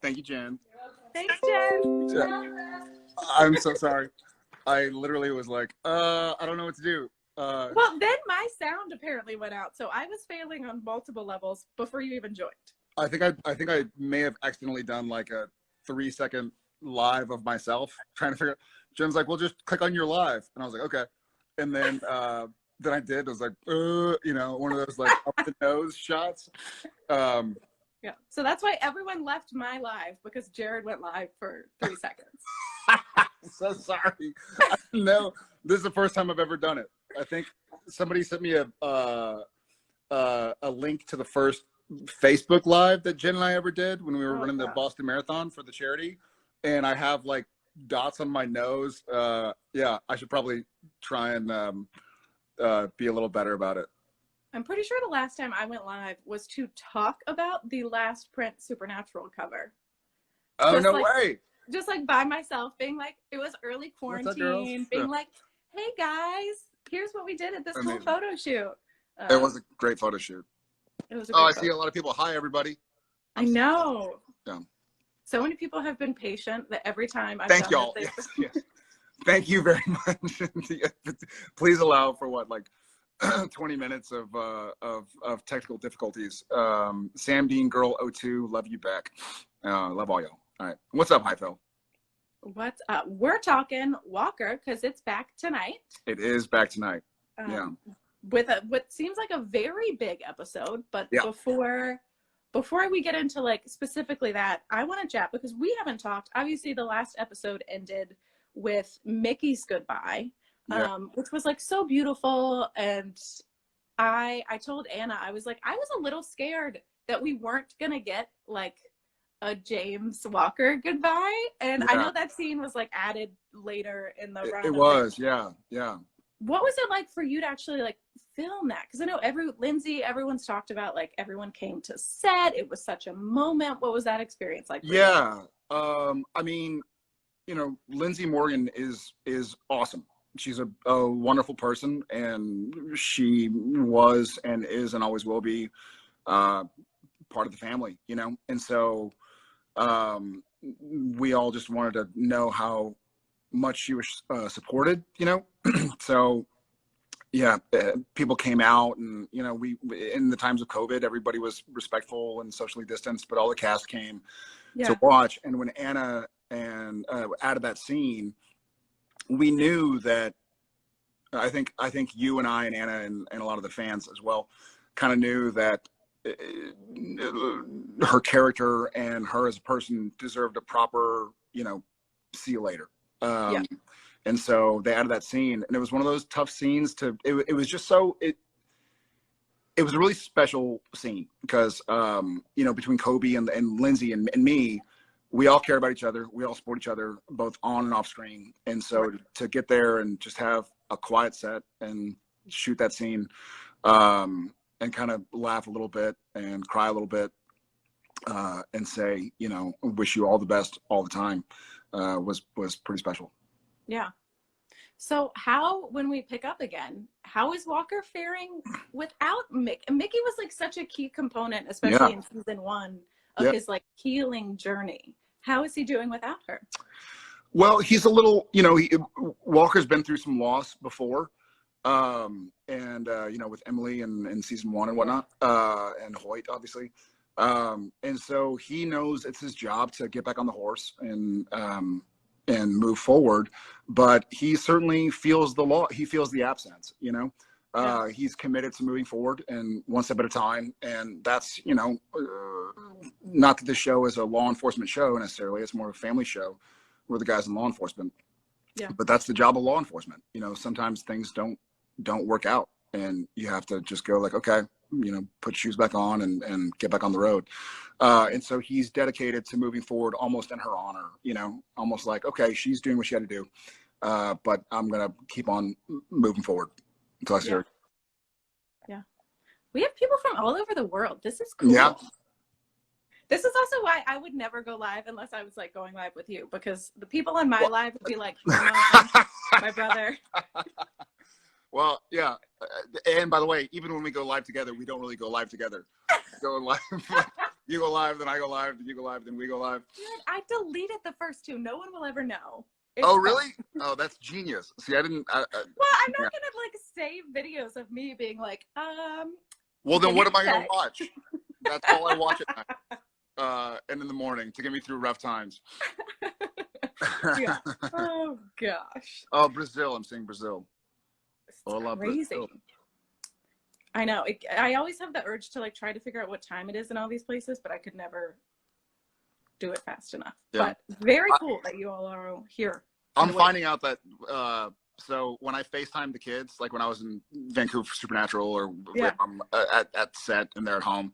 Thank you, Jen. Thanks, Jen. I'm so sorry. I literally was like, I don't know what to do. Well, then my sound apparently went out, so I was failing on multiple levels before you even joined. I think I may have accidentally done like a 3-second live of myself trying to figure out. Jen's like, well, just click on your live. And I was like, okay. And then I did. I was like, one of those like up the nose shots. Yeah. So that's why everyone left my live, because Jared went live for 3 seconds. So sorry. I didn't know. This is the first time I've ever done it. I think somebody sent me a link to the first Facebook live that Jen and I ever did when we were running the Boston Marathon for the charity. And I have like dots on my nose. Yeah, I should probably try and be a little better about it. I'm pretty sure the last time I went live was to talk about the last print Supernatural cover. Oh, just no like, way. Just like by myself, being like, it was early quarantine, being like, hey guys, here's what we did at this cool photo shoot. It was a great photo shoot. It was a great photo. See a lot of people. Hi, everybody. I know. Yeah. So many people have been patient that every time I've Thank y'all. Yes. Thank you very much. Please allow for what, like 20 minutes of technical difficulties. Sam Dean Girl 02, love you back. Love all y'all. All right. What's up, Hi-Phil? What's up? We're talking Walker because it's back tonight. It is back tonight. Yeah. With what seems like a very big episode, but before we get into like specifically that, I want to chat because we haven't talked. Obviously, the last episode ended with Mickey's goodbye, which was like so beautiful. And I told Anna, I was like, I was a little scared that we weren't gonna get like a James Walker goodbye. And I know that scene was like added later in the run. It was, yeah. What was it like for you to actually like film that? Because I know everyone's talked about like everyone came to set. It was such a moment. What was that experience like for you? I mean, Lindsay Morgan is awesome. She's a wonderful person, and she was and is and always will be part of the family, and so we all just wanted to know how much she was supported, so people came out, and we in the times of COVID, everybody was respectful and socially distanced, but all the cast came to watch. And when Anna and out of that scene, we knew that I think you and I and Anna and a lot of the fans as well kind of knew that her character and her as a person deserved a proper, see you later. And so they added that scene, and it was one of those tough scenes it was just so, it was a really special scene because, between Kobe and Lindsay and me, we all care about each other. We all support each other, both on and off screen. And so to get there and just have a quiet set and shoot that scene, and kind of laugh a little bit and cry a little bit, and say, wish you all the best all the time, was pretty special. Yeah. So when we pick up again, how is Walker faring without Mickey? Mickey was like such a key component, especially in season 1 of his like healing journey. How is he doing without her? Well, he's a little, Walker's been through some loss before. With Emily in season 1 and whatnot, and Hoyt, obviously. And so he knows it's his job to get back on the horse and move forward, but he certainly feels the loss. He feels the absence, he's committed to moving forward and one step at a time. And that's, not that the show is a law enforcement show necessarily, it's more of a family show where the guy's in law enforcement. Yeah. But that's the job of law enforcement. Sometimes things don't work out, and you have to just go like, okay, put shoes back on and get back on the road. And so he's dedicated to moving forward almost in her honor, almost like, okay, she's doing what she had to do. But I'm going to keep on moving forward until I see her. Yeah. We have people from all over the world. This is cool. Yeah. This is also why I would never go live unless I was like going live with you, because the people on my live would be like, my brother. Well, yeah. And by the way, even when we go live together, we don't really go live together. You go live, then I go live, then you go live, then we go live. Dude, I deleted the first two. No one will ever know. Oh, really? Oh, that's genius. See, I didn't. Well, I'm not gonna like save videos of me being like, Well, then what am I gonna watch? That's all I watch at night, and in the morning to get me through rough times. Yeah. Oh gosh. Oh, Brazil! I'm seeing Brazil. It's crazy. Brazil. I know. I always have the urge to like try to figure out what time it is in all these places, but I could never do it fast enough. Yeah. But very cool that you all are here. I'm finding out that so when I FaceTime the kids, like when I was in Vancouver for Supernatural or at set and they're at home,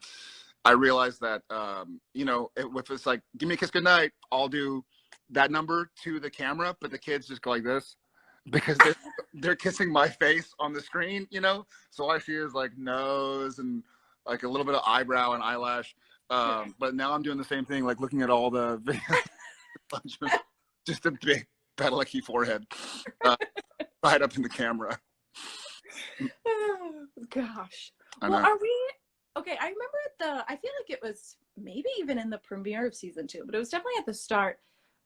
I realized that you know, if it's like give me a kiss goodnight, I'll do that number to the camera, but the kids just go like this because they're kissing my face on the screen, you know. So all I see is like nose and like a little bit of eyebrow and eyelash. But now I'm doing the same thing, like looking at all the videos, just a big Padalecki forehead right up in the camera. Oh, gosh. Well, are we okay? I remember I feel like it was maybe even in the premiere of season 2, but it was definitely at the start.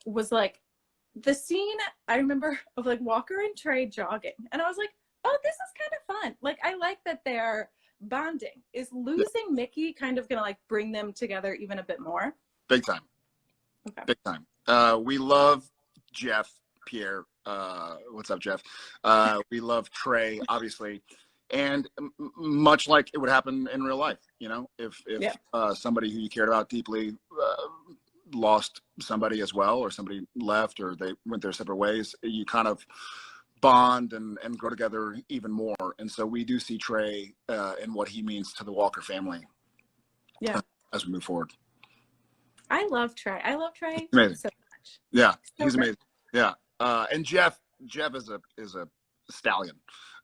Was like the scene I remember of like Walker and Trey jogging, and I was like, oh, this is kind of fun. Like I like that they're bonding. Is losing Mickey kind of gonna like bring them together even a bit more? Big time. Okay. Big time. We love Jeff, Pierre. What's up, Jeff? We love Trey, obviously, and much like it would happen in real life, you know, if somebody who you cared about deeply lost somebody as well, or somebody left, or they went their separate ways, you kind of bond and grow together even more. And so we do see Trey and what he means to the Walker family. Yeah. As we move forward. I love Trey. I love Trey amazing. So much. Yeah, so he's amazing. Yeah. And Jeff is a stallion.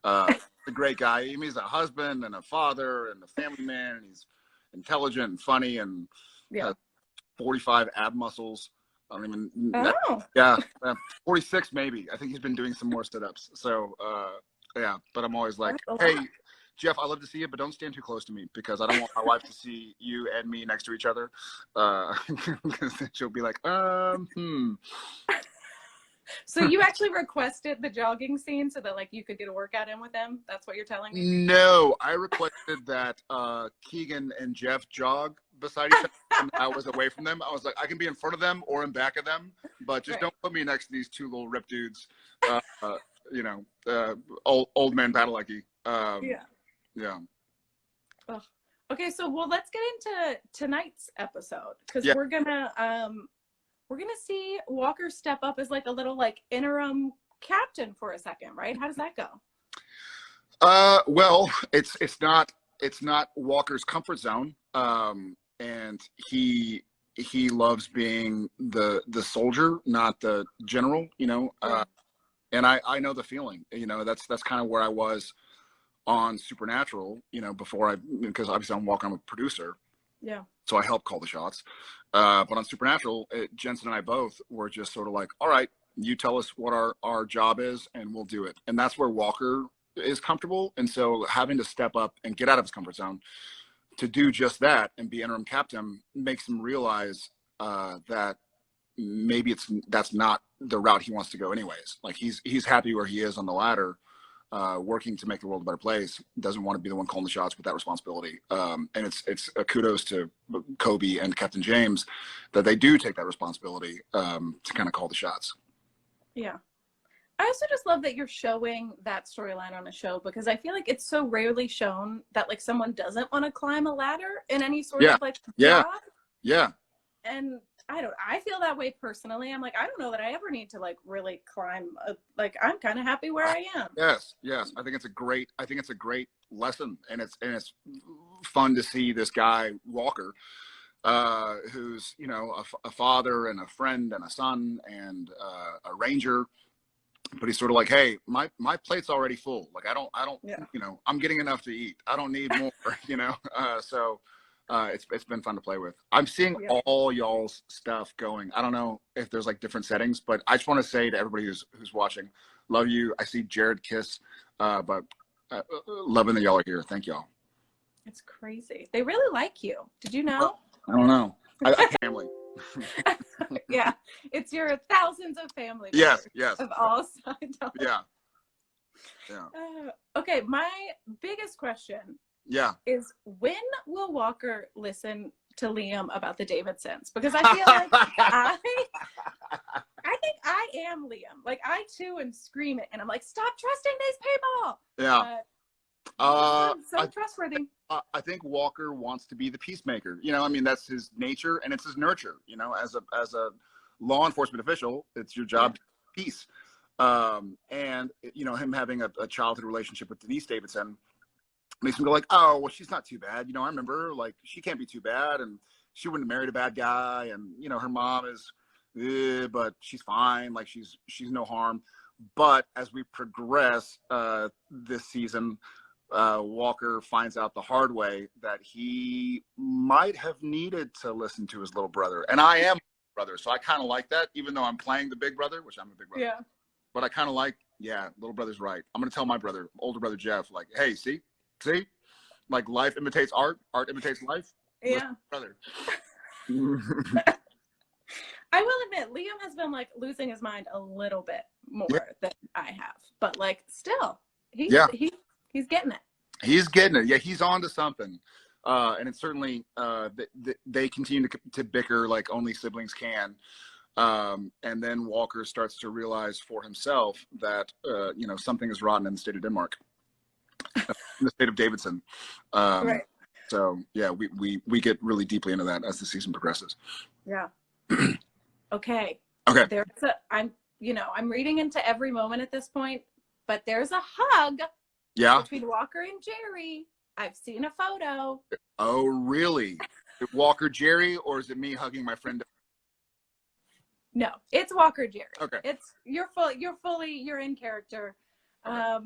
A great guy. He's a husband and a father and a family man, and he's intelligent and funny and has 45 ab muscles. I don't even. Yeah, 46 maybe. I think he's been doing some more sit-ups. So yeah, but I'm always like, hey, Jeff, I love to see you, but don't stand too close to me because I don't want my wife to see you and me next to each other. Because she'll be like, So you actually requested the jogging scene so that like you could get a workout in with them? That's what you're telling me? No, I requested that Keegan and Jeff jog beside each other and I was away from them. I was like, I can be in front of them or in back of them, but just don't put me next to these two little ripped dudes. You know, old man Padalecki. Yeah. Oh. Okay, so let's get into tonight's episode because we're gonna see Walker step up as like a little like interim captain for a second, right? How does that go? Well, it's not Walker's comfort zone, and he loves being the soldier, not the general, you know. And I know the feeling, you know. That's kind of where I was on Supernatural, you know, because obviously I'm a producer. Yeah. So I help call the shots. But on Supernatural, Jensen and I both were just sort of like, all right, you tell us what our job is and we'll do it. And that's where Walker is comfortable. And so having to step up and get out of his comfort zone to do just that and be interim captain makes him realize that maybe that's not the route he wants to go anyways. Like he's happy where he is on the ladder. Working to make the world a better place, doesn't want to be the one calling the shots with that responsibility. And it's a kudos to Kobe and Captain James that they do take that responsibility to kind of call the shots. Yeah. I also just love that you're showing that storyline on a show because I feel like it's so rarely shown that like someone doesn't want to climb a ladder in any sort of like job. Yeah. And I feel that way personally. I'm like, I don't know that I ever need to like really climb. Like I'm kind of happy where I am. Yes. I think it's a great lesson, and it's fun to see this guy Walker, who's, you know, a father and a friend and a son and a ranger, but he's sort of like, hey, my plate's already full. Like I don't, you know, I'm getting enough to eat. I don't need more, you know. So. It's been fun to play with. I'm seeing all y'all's stuff going. I don't know if there's like different settings, but I just want to say to everybody who's watching, love you. I see Jared kiss, but loving that y'all are here. Thank y'all. It's crazy. They really like you. Did you know? I don't know. I family. Yeah, it's your thousands of family members. Yes. Of all sides. Yeah. Yeah. Okay, my biggest question. Yeah. Is when will Walker listen to Liam about the Davidsons? Because I feel like I think I am Liam. Like I too am screaming, and I'm like, stop trusting these people. Yeah. So trustworthy. I think Walker wants to be the peacemaker. You know, I mean, that's his nature and it's his nurture. You know, as a law enforcement official, it's your job to peace. And you know, him having a childhood relationship with Denise Davidson makes him go like, oh, well, she's not too bad. You know, I remember, like, she can't be too bad, and she wouldn't have married a bad guy, and you know, her mom is, but she's fine. Like, she's no harm. But as we progress this season, Walker finds out the hard way that he might have needed to listen to his little brother. And I am a brother, so I kind of like that, even though I'm playing the big brother, which I'm a big brother. Yeah. But I kind of like, yeah, little brother's right. I'm going to tell my brother, older brother Jeff, like, hey, see, like life imitates art, art imitates life. Yeah. Brother. I will admit, Liam has been like losing his mind a little bit more than I have, but like still, he's getting it. He's getting it. Yeah, he's on to something. And it's certainly they continue to bicker like only siblings can. And then Walker starts to realize for himself that you know, something is rotten in the state of Denmark, in the state of Davidson. Right. So yeah, we get really deeply into that as the season progresses. Yeah. Okay. Okay. I'm reading into every moment at this point, but there's a hug. Yeah. Between Walker and Jerry. I've seen a photo. Oh, really? Is it Walker Jerry, or is it me hugging my friend? No, it's Walker Jerry. Okay. You're in character. Okay.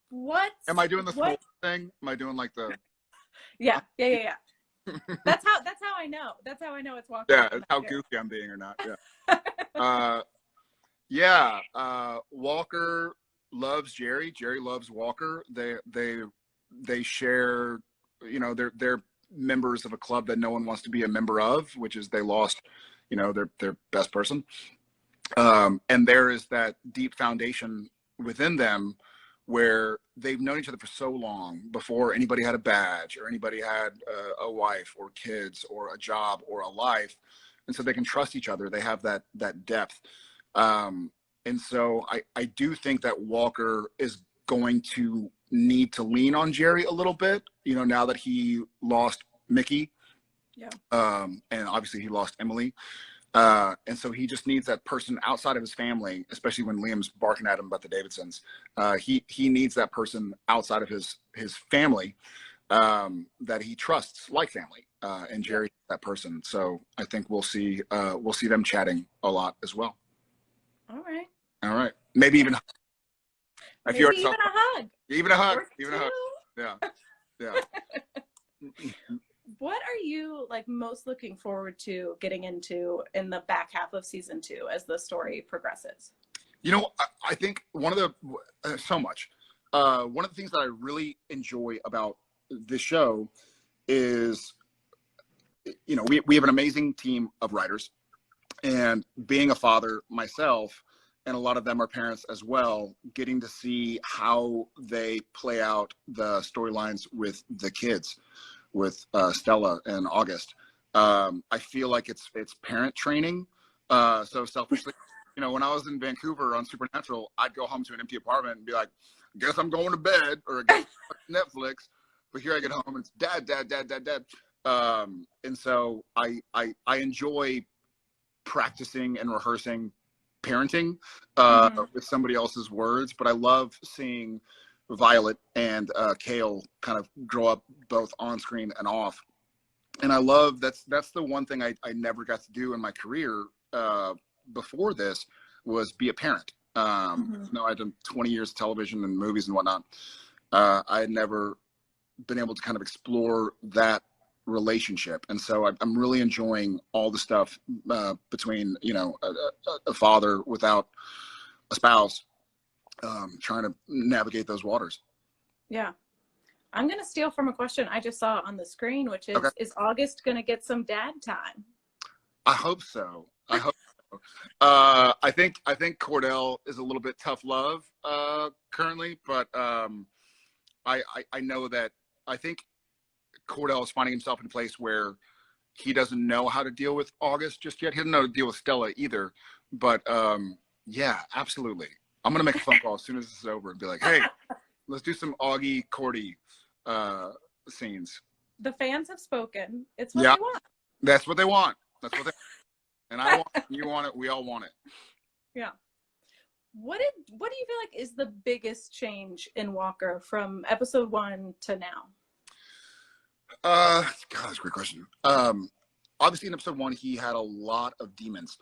What am I doing the small thing? Am I doing like the Yeah. That's how I know. That's how I know it's Walker. Yeah, it's how goofy I'm being or not. Yeah. Walker loves Jerry. Jerry loves Walker. They share, you know, they're members of a club that no one wants to be a member of, which is they lost, you know, their best person. And there is that deep foundation within them where they've known each other for so long before anybody had a badge or anybody had a wife or kids or a job or a life. And so they can trust each other. They have that depth. And so I do think that Walker is going to need to lean on Jerry a little bit, you know, now that he lost Mickey. Yeah. And obviously he lost Emily. And so he just needs that person outside of his family, especially when Liam's barking at him about the Davidsons. He needs that person outside of his family that he trusts like family. And Jerry, that person. So I think we'll see them chatting a lot as well. All right. Maybe even a hug. Even a hug. Yeah. What are you like most looking forward to getting into in the back half of season 2 as the story progresses? You know, I think one of the things that I really enjoy about this show is, you know, we have an amazing team of writers, and being a father myself, and a lot of them are parents as well, getting to see how they play out the storylines with the kids, with Stella and August. I feel like it's parent training. So selfishly, you know, when I was in Vancouver on Supernatural, I'd go home to an empty apartment and be like, guess I'm going to bed, or guess Netflix. But here I get home and it's dad. And so I enjoy practicing and rehearsing parenting with somebody else's words, but I love seeing Violet and Kale kind of grow up both on screen and off. And I love that's the one thing I never got to do in my career before this was be a parent. No, I'd done 20 years of television and movies and whatnot. I had never been able to kind of explore that relationship, and so I'm really enjoying all the stuff between, you know, a father without a spouse, trying to navigate those waters. Yeah, I'm going to steal from a question I just saw on the screen, which is, Okay. Is August going to get some dad time? I hope so. I think Cordell is a little bit tough love currently, but I know that I think Cordell is finding himself in a place where he doesn't know how to deal with August just yet. He doesn't know how to deal with Stella either. But yeah, absolutely. I'm gonna make a phone call as soon as this is over and be like, hey, let's do some Augie Cordy scenes. The fans have spoken. It's what they want. That's what they want. That's what they and I want it, you want it, we all want it. Yeah. What do you feel like is the biggest change in Walker from episode 1 to now? God, that's a great question. Obviously in episode 1 he had a lot of demons.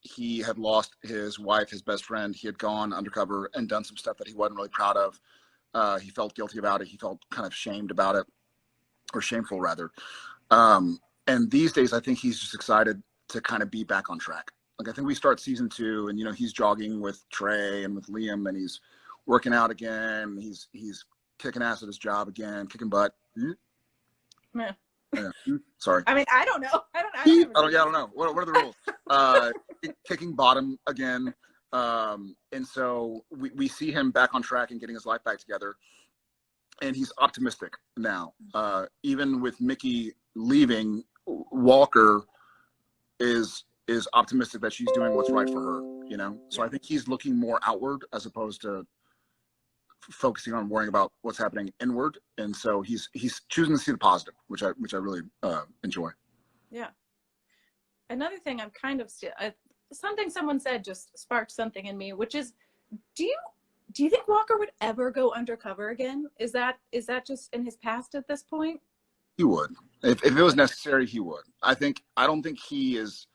He had lost his wife, his best friend. He had gone undercover and done some stuff that he wasn't really proud of. He felt guilty about it. He felt kind of shamed about it, or shameful rather. And these days I think he's just excited to kind of be back on track. Like I think we start season 2 and, you know, he's jogging with Trey and with Liam and he's working out again. He's kicking ass at his job again, kicking butt. Yeah. Sorry. I mean, I don't know. I don't know. What are the rules? Kicking bottom again. And so we see him back on track and getting his life back together. And he's optimistic now. Even with Mickey leaving, Walker is optimistic that she's doing what's right for her, you know? So I think he's looking more outward as opposed to focusing on worrying about what's happening inward. And so he's choosing to see the positive, which I really enjoy. Yeah. Another thing I'm kind of something someone said just sparked something in me, which is, do you think Walker would ever go undercover again? Is that just in his past at this point? He would. If it was necessary, he would. I don't think he is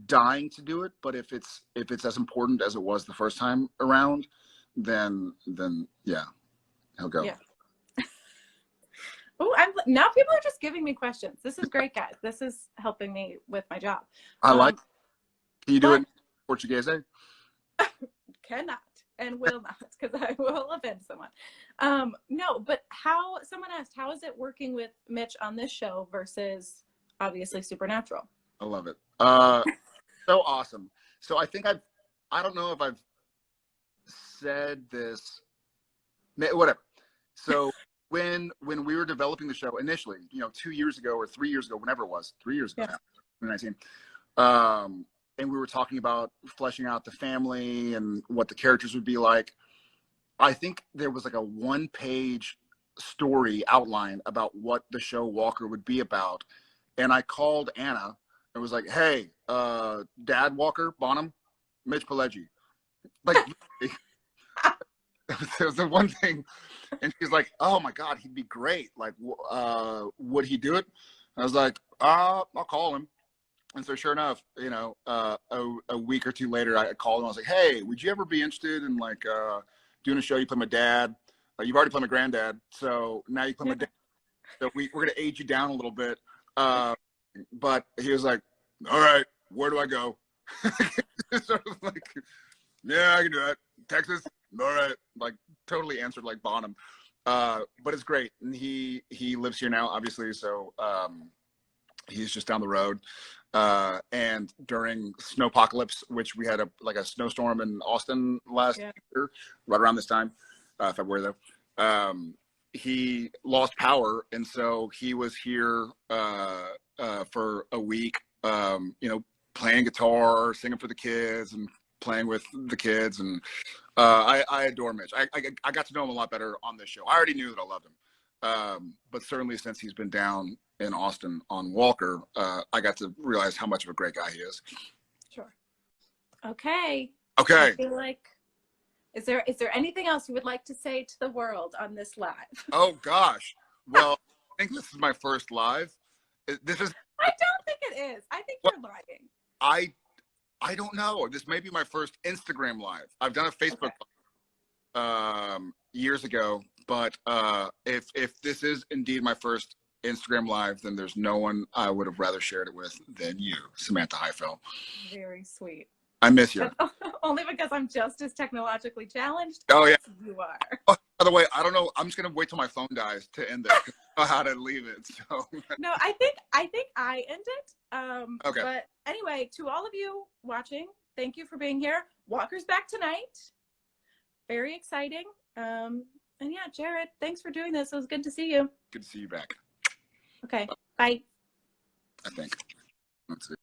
dying to do it, but if it's as important as it was the first time around, then yeah, he'll go. Yeah. Oh, now people are just giving me questions. This is great, guys. This is helping me with my job. Can you do it in Portuguese? Cannot and will not, because I will offend someone. No, but someone asked, how is it working with Mitch on this show versus obviously Supernatural? I love it. So awesome. So I think I don't know if I've said this, whatever. So when we were developing the show initially, 2 years ago or 3 years ago, whenever it was, 3 years ago, 2019, and we were talking about fleshing out the family and what the characters would be like, I think there was like a 1-page story outline about what the show Walker would be about. And I called Anna and was like, hey, Dad Walker, Bonham, Mitch Padalecki. Like, there was the one thing, and she's like, oh my God, he'd be great. Like, would he do it? I was like, I'll call him. And so sure enough, a week or two later, I called him. I was like, hey, would you ever be interested in like doing a show? You play my dad. You've already played my granddad. So now you play my dad. So we're going to age you down a little bit. But he was like, all right, where do I go? So I was like, yeah, I can do that. Texas? All right. Like totally answered like Bonham. But it's great. And he lives here now, obviously. So he's just down the road. And during Snowpocalypse, which we had a snowstorm in Austin last year, right around this time, February though, he lost power. And so he was here for a week, playing guitar, singing for the kids and playing with the kids. And I adore Mitch. I got to know him a lot better on this show. I already knew that I loved him. But certainly since he's been down in Austin on Walker, I got to realize how much of a great guy he is. Sure. Okay. I feel like, is there anything else you would like to say to the world on this live? Oh gosh. Well, I think this is my first live. I don't think it is. I think you're lying. I don't know. This may be my first Instagram live. I've done a Facebook live, years ago, but if this is indeed my first Instagram live, then there's no one I would have rather shared it with than you, Samantha Heifel. Very sweet. I miss you. Only because I'm just as technologically challenged as you are. By the way, I don't know. I'm just gonna wait till my phone dies to end this. I don't know how to leave it. So no, I think I end it. Okay. But anyway, to all of you watching, thank you for being here. Walker's back tonight. Very exciting. And yeah, Jared, thanks for doing this. It was good to see you. Good to see you back. Okay. Bye. I think. Let's see.